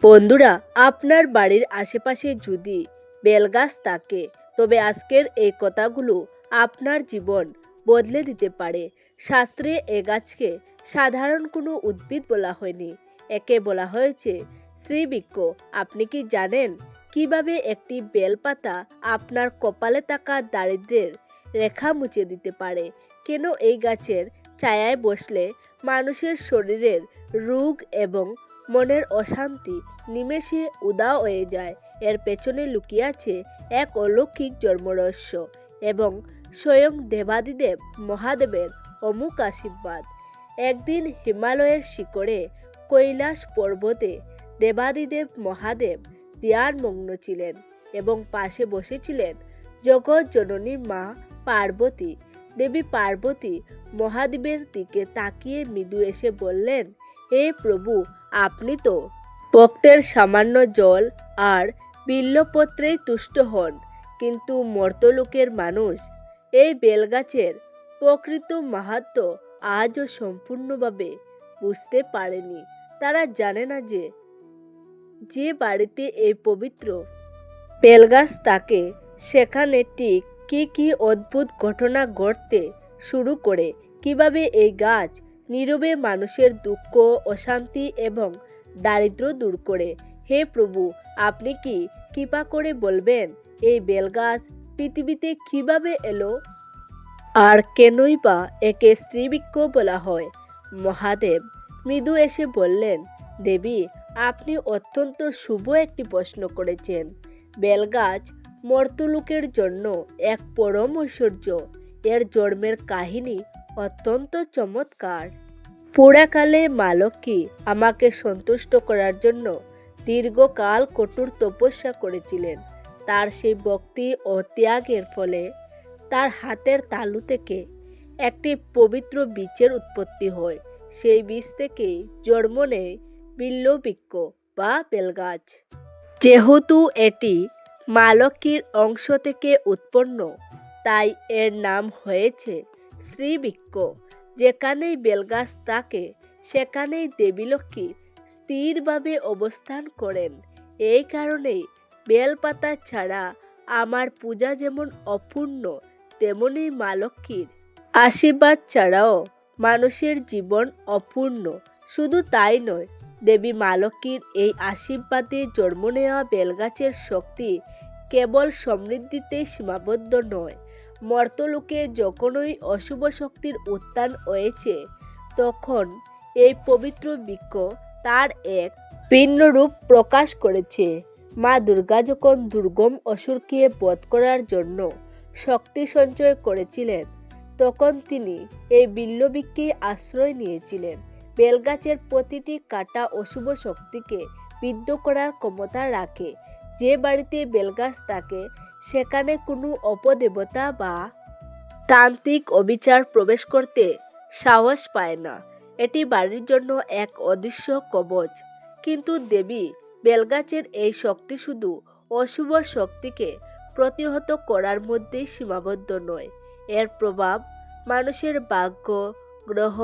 বন্ধুরা, আপনার বাড়ির আশেপাশে যদি বেলগাছ থাকে তবে আজকের এই কথাগুলো আপনার জীবন বদলে দিতে পারে। শাস্ত্রে এ গাছকে সাধারণ কোনো উদ্ভিদ বলা হয়নি, একে বলা হয়েছে শ্রীবৃক্ষ। আপনি কি জানেন কিভাবে একটি বেলপাতা আপনার কপালে থাকা দারিদ্র্যের রেখা মুছে দিতে পারে? কেন এই গাছের ছায়ায় বসলে মানুষের শরীরের রোগ এবং মনের অশান্তি নিমেষে উধাও হয়ে যায়? এর পেছনে লুকিয়ে আছে এক অলৌকিক জন্মরহস্য এবং স্বয়ং দেবাদিদেব মহাদেবের অমুক আশীর্বাদ। একদিন হিমালয়ের শিখরে কৈলাস পর্বতে দেবাদিদেব মহাদেব ধ্যানমগ্ন ছিলেন এবং পাশে বসেছিলেন জগৎ জননী মা পার্বতী। দেবী পার্বতী মহাদেবের দিকে তাকিয়ে মৃদু এসে বললেন, হে প্রভু, আপনি তো ভক্তের সামান্য জল আর বিল্বপত্রেই তুষ্ট হন, কিন্তু মর্তলোকের মানুষ এই বেলগাছের প্রকৃত মাহাত্ম্য আজও সম্পূর্ণভাবে বুঝতে পারেনি। তারা জানে না যে যে বাড়িতে এই পবিত্র বেলগাছ থাকে সেখানে ঠিক কী অদ্ভুত ঘটনা ঘটতে শুরু করে, কিভাবে এই গাছ নীরবে মানুষের দুঃখ, অশান্তি এবং দারিদ্র্য দূর করে। হে প্রভু, আপনি কি কৃপা করে বলবেন এই বেলগাছ পৃথিবীতে কিভাবে এলো, আর কেনই বা একে শ্রীবৃক্ষ বলা হয়? মহাদেব মৃদু এসে বললেন, দেবী, আপনি অত্যন্ত শুভ একটি প্রশ্ন করেছেন। বেলগাছ মর্তলোকের জন্য এক পরম ঐশ্বর্য। এর জন্মের কাহিনী অত্যন্ত চমৎকার। পুরাকালে মা লক্ষ্মী আমাকে সন্তুষ্ট করার জন্য দীর্ঘকাল কঠোর তপস্যা করেছিলেন। তার সেই ভক্তি ও ত্যাগের ফলে তার হাতের তালু থেকে একটি পবিত্র বীজের উৎপত্তি হয়। সেই বীজ থেকেই জন্ম নেয় বিল্ববৃক্ষ বা বেলগাছ। যেহেতু এটি মা লক্ষ্মীর অংশ থেকে উৎপন্ন, তাই এর নাম হয়েছে শ্রীবৃক্ষ। যেখানেই বেলগাছ থাকে সেখানেই দেবী লক্ষ্মী স্থিরভাবে অবস্থান করেন। এই কারণেই বেলপাতা ছাড়া আমার পূজা যেমন অপূর্ণ, তেমনি মা লক্ষ্মীর আশীর্বাদ ছাড়াও মানুষের জীবন অপূর্ণ। শুধু তাই নয়, দেবী মা লক্ষ্মীর এই আশীর্বাদে জন্ম নেওয়া বেলগাছের শক্তি কেবল সমৃদ্ধিতেই সীমাবদ্ধ নয়। মর্তলোকে যখনই অশুভ শক্তির উত্থান হয়েছে, তখন এই পবিত্র বৃক্ষ তার এক ভিন্ন রূপ প্রকাশ করেছে। মা দুর্গা যখন দুর্গম অসুরকে বধ করার জন্য শক্তি সঞ্চয় করেছিলেন, তখন তিনি এই বিল্ববৃক্ষে আশ্রয় নিয়েছিলেন। বেলগাছের প্রতিটি কাঁটা অশুভ শক্তিকে বিদ্ধ করার ক্ষমতা রাখে। যে বাড়িতে বেলগাছ থাকে সেখানে কোনো অপদেবতা বা তান্ত্রিক অবিচার প্রবেশ করতে সাহস পায় না। এটি বাড়ির জন্য এক অদৃশ্য কবচ। কিন্তু দেবী বেলগাছের এই শক্তি শুধু অশুভ শক্তিকে প্রতিহত করার মধ্যেই সীমাবদ্ধ নয়। এর প্রভাব মানুষের ভাগ্য, গ্রহ,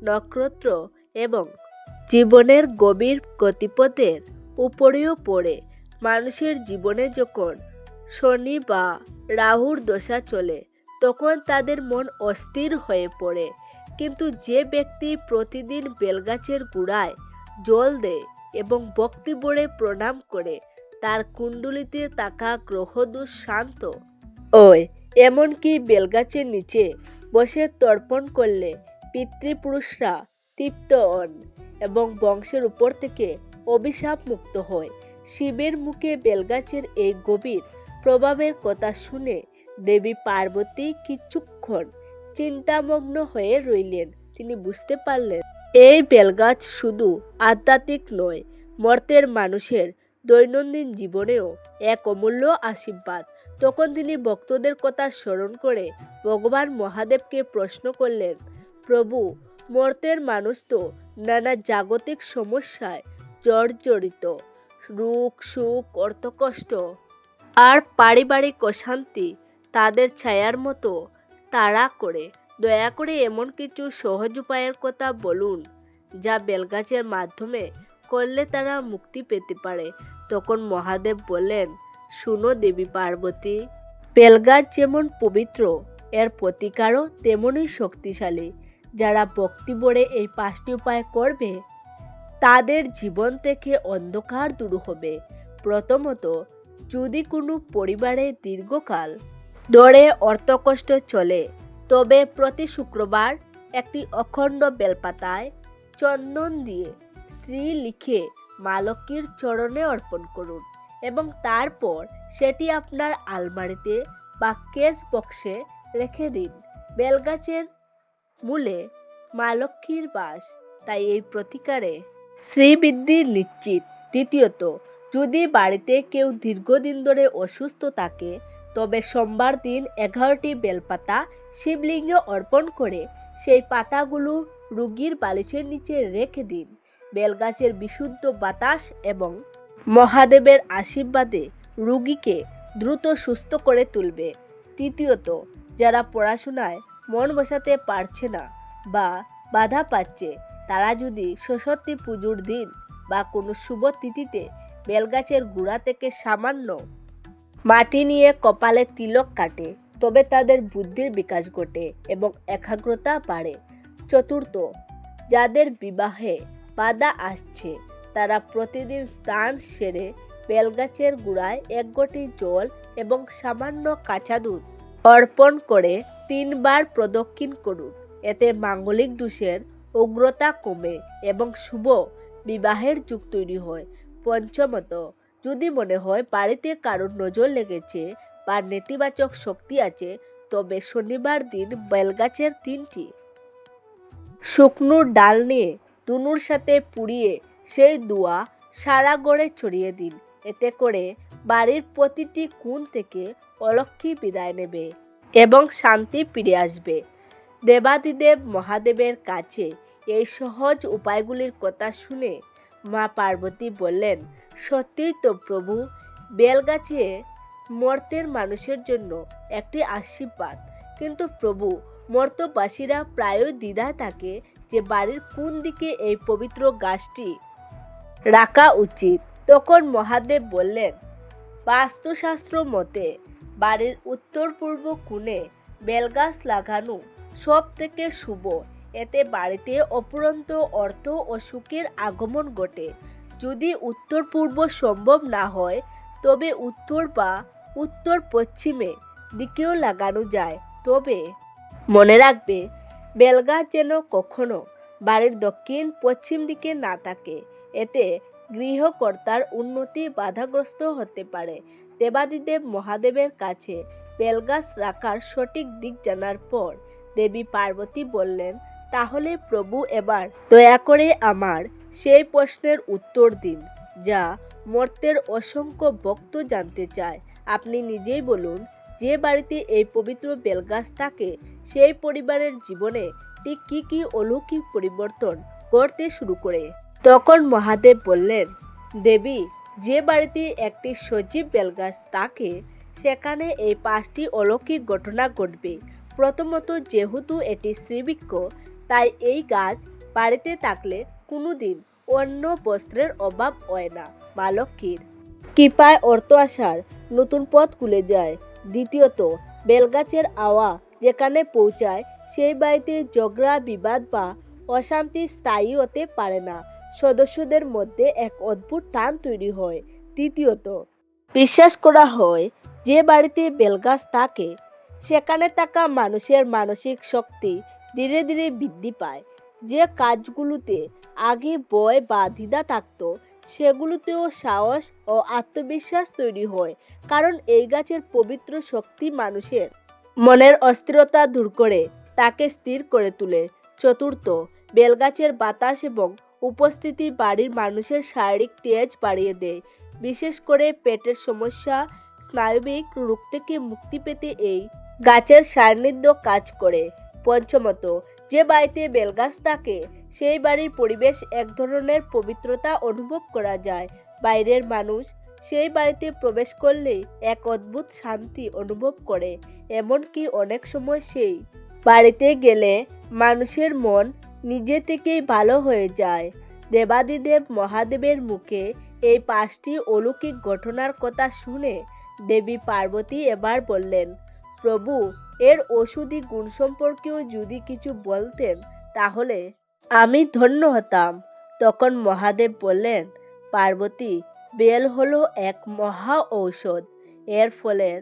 নক্ষত্র এবং জীবনের গভীর গতিপথের উপরেও পড়ে। মানুষের জীবনে যখন শনি বা রাহুর দশা চলে, তখন তাদের মন অস্থির হয়ে পড়ে। কিন্তু যে ব্যক্তি প্রতিদিন বেলগাছের গোড়ায় জল দেয় এবং ভক্তি ভরে প্রণাম করে, তার কুণ্ডলিতে থাকা গ্রহদোষ শান্ত হয়। এমনকি বেলগাছের নিচে বসে তর্পণ করলে পিতৃপুরুষরা তৃপ্ত হন এবং বংশের উপর থেকে অভিশাপ মুক্ত হয়। শিবের মুখে বেলগাছের এই গভীর প্রভাবের কথা শুনে দেবী পার্বতী কিছুক্ষণ চিন্তামগ্ন হয়ে রইলেন। তিনি বুঝতে পারলেন এই বেলগাছ শুধু আধ্যাত্মিক নয়, মর্তের মানুষের দৈনন্দিন জীবনেও এক অমূল্য আশীর্বাদ। তখন তিনি ভক্তদের কথা স্মরণ করে ভগবান মহাদেবকে প্রশ্ন করলেন, প্রভু, মর্তের মানুষ তো নানা জাগতিক সমস্যায় জর্জরিত। রোগ, সুখ, অর্থকষ্ট আর পারিবারিক অশান্তি তাদের ছায়ার মতো তাড়া করে। দয়া করে এমন কিছু সহজ উপায়ের কথা বলুন যা বেলগাছের মাধ্যমে করলে তারা মুক্তি পেতে পারে। তখন মহাদেব বললেন, শুনো দেবী পার্বতী, বেলগাছ যেমন পবিত্র, এর প্রতিকারও তেমনই শক্তিশালী। যারা ভক্তি ভরে এই 5টি উপায় করবে তাদের জীবন থেকে অন্ধকার দূর হবে। প্রথমত, যদি কোনো পরিবারে দীর্ঘকাল ধরে অর্থকষ্ট চলে, তবে প্রতি শুক্রবার একটি অখণ্ড বেলপাতায় চন্দন দিয়ে শ্রী লিখে মা লক্ষ্মীর চরণে অর্পণ করুন এবং তারপর সেটি আপনার আলমারিতে বা কেস বক্সে রেখে দিন। বেলগাছের মূলে মা লক্ষ্মীর বাস, তাই এই প্রতিকারে শ্রীবৃদ্ধি নিশ্চিত। দ্বিতীয়ত, যদি বাড়িতে কেউ দীর্ঘদিন ধরে অসুস্থ থাকে, তবে সোমবার দিন 11টি বেলপাতা শিবলিঙ্গে অর্পণ করে সেই পাতাগুলো রোগীর বালিশের নিচে রেখে দিন। বেলগাছের বিশুদ্ধ বাতাস এবং মহাদেবের আশীর্বাদে রোগীকে দ্রুত সুস্থ করে তুলবে। তৃতীয়ত, যারা পড়াশোনায় মন বসাতে পারছে না বা বাধা পাচ্ছে, তারা যদি সরস্বতী পুজোর দিন বা কোনো শুভ তিথিতে বেলগাছের গোড়া থেকে সামান্য মাটি নিয়ে কপালে তিলক কাটে, তবে তাদের বুদ্ধির বিকাশ ঘটে এবং একাগ্রতা বাড়ে। চতুর্থ, যাদের বিবাহে বাধা আসছে, তারা প্রতিদিন স্নান সেরে বেলগাছের গোড়ায় 1 ঘটি জল এবং সামান্য কাঁচা দুধ অর্পণ করে 3 বার প্রদক্ষিণ করুন। এতে মাঙ্গলিক দোষের উগ্রতা কমে এবং শুভ বিবাহের যুগ তৈরি হয়। পঞ্চমত, যদি মনে হয় বাড়িতে কারোর নজর লেগেছে বা নেতিবাচক শক্তি আছে, তবে শনিবার দিন বেলগাছের 3টি শুকনো ডাল নিয়ে ধুনুর সাথে পুড়িয়ে সেই ধোঁয়া সারা ঘরে ছড়িয়ে দিন। এতে করে বাড়ির প্রতিটি কোণ থেকে অলক্ষ্মী বিদায় নেবে এবং শান্তি ফিরে আসবে। দেবাদিদেব মহাদেবের কাছে এই সহজ উপায়গুলির কথা শুনে মা পার্বতী বললেন, সত্যিই তো প্রভু, বেলগাছে মর্তের মানুষের জন্য একটি আশীর্বাদ। কিন্তু প্রভু, মর্তবাসীরা প্রায়ই দ্বিধায় থাকে যে বাড়ির কোন দিকে এই পবিত্র গাছটি রাখা উচিত। তখন মহাদেব বললেন, বাস্তুশাস্ত্র মতে বাড়ির উত্তর পূর্ব কোণে বেলগাছ লাগানো সব থেকে শুভ। এতে বাড়িতে অফুরন্ত অর্থ ও সুখের আগমন ঘটে। যদি উত্তর পূর্ব সম্ভব না হয়, তবে উত্তর বা উত্তর পশ্চিমে দিকেও লাগানো যায়। তবে মনে রাখবে, বেলগাছ যেন কখনো বাড়ির দক্ষিণ পশ্চিম দিকে না থাকে। এতে গৃহকর্তার উন্নতি বাধাগ্রস্ত হতে পারে। দেবাদিদেব মহাদেবের কাছে বেলগাছ রাখার সঠিক দিক জানার পর দেবী পার্বতী বললেন, তাহলে প্রভু, এবার দয়া করে আমার সেই প্রশ্নের উত্তর দিন যা মর্তের অসংখ্য ভক্ত জানতে চায়। আপনি নিজেই বলুন, যে বাড়িতে এই পবিত্র বেলগাছ থাকে, সেই পরিবারের জীবনে ঠিক কী কী অলৌকিক পরিবর্তন করতে শুরু করে। তখন মহাদেব বললেন, দেবী, যে বাড়িতে একটি সজীব বেলগাছ থাকে, সেখানে এই 5টি অলৌকিক ঘটনা ঘটবে। প্রথমত, যেহেতু এটি শ্রীবৃক্ষ, তাই এই গাছ বাড়িতে থাকলে কোনোদিন অন্য বস্ত্রের অভাব হয় না। মা লক্ষ্মীর কৃপায় অর্থ আসার নতুন পথ খুলে যায়। দ্বিতীয়ত, বেলগাছের হাওয়া যেখানে পৌঁছায়, সেই বাড়িতে ঝগড়া, বিবাদ বা অশান্তি স্থায়ী হতে পারে না। সদস্যদের মধ্যে এক অদ্ভুত টান তৈরি হয়। তৃতীয়ত, বিশ্বাস করা হয় যে বাড়িতে বেলগাছ থাকে, সেখানে থাকা মানুষের মানসিক শক্তি ধীরে ধীরে বৃদ্ধি পায়। যে কাজগুলোতে আগে ভয় বা দ্বিধা থাকত, সেগুলোতেও সাহস ও আত্মবিশ্বাস তৈরি হয়, কারণ এই গাছের পবিত্র শক্তি মানুষের মনের অস্থিরতা দূর করে তাকে স্থির করে তোলে। চতুর্থ, বেলগাছের বাতাস এবং উপস্থিতি বাড়ির মানুষের শারীরিক তেজ বাড়িয়ে দেয়। বিশেষ করে পেটের সমস্যা, স্নায়বিক রোগ থেকে মুক্তি পেতে এই গাছের সান্নিধ্য কাজ করে। পঞ্চমত, যে বাড়িতে বেলগাছ থাকে, সেই বাড়ির পরিবেশ এক ধরনের পবিত্রতা অনুভব করা যায়। বাইরের মানুষ সেই বাড়িতে প্রবেশ করলে এক অদ্ভুত শান্তি অনুভব করে। এমনকি অনেক সময় সেই বাড়িতে গেলে মানুষের মন নিজে থেকেই ভালো হয়ে যায়। দেবাদিদেব মহাদেবের মুখে এই 5টি অলৌকিক ঘটনার কথা শুনে দেবী পার্বতী এবার বললেন, প্রভু, এর ওষুধি গুণ সম্পর্কেও যদি কিছু বলতেন তাহলে আমি ধন্য হতাম। তখন মহাদেব বললেন, পার্বতী, বেল হলো এক মহা ঔষধ। এর ফলের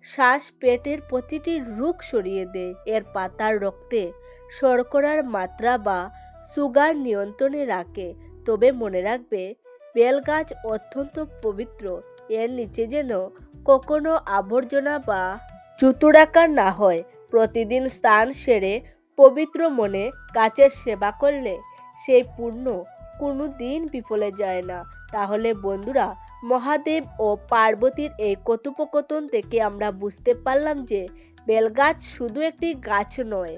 শ্বাস পেটের প্রতিটি রোগ সরিয়ে দেয়। এর পাতার রক্তে শর্করার মাত্রা বা সুগার নিয়ন্ত্রণে রাখে। তবে মনে রাখবে, বেল গাছ অত্যন্ত পবিত্র। এর নিচে যেন কখনো আবর্জনা বা চুতুড়াকার না হয়। প্রতিদিন স্নান সেরে পবিত্র মনে গাছের সেবা করলে সেই পুণ্য কোনো দিন বিফলে যায় না। তাহলে বন্ধুরা, মহাদেব ও পার্বতীর এই কথোপকথন থেকে আমরা বুঝতে পারলাম যে বেলগাছ শুধু একটি গাছ নয়,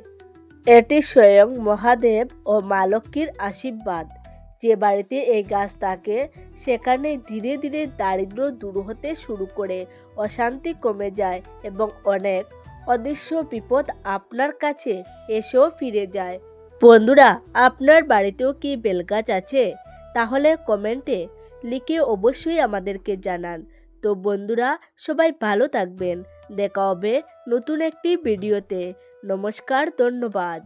এটি স্বয়ং মহাদেব ও মা লক্ষ্মীর আশীর্বাদ। যে বাড়িতে এই গাছ থাকে সেখানে ধীরে ধীরে দারিদ্র্য দূর হতে শুরু করে, অশান্তি কমে যায় এবং অনেক অদৃশ্য বিপদ আপনার কাছে এসেও ফিরে যায়। বন্ধুরা, আপনার বাড়িতেও কি বেলগাছ আছে? তাহলে কমেন্টে লিখে অবশ্যই আমাদেরকে জানান। তো বন্ধুরা, সবাই ভালো থাকবেন। দেখা হবে নতুন একটি ভিডিওতে। নমস্কার, ধন্যবাদ।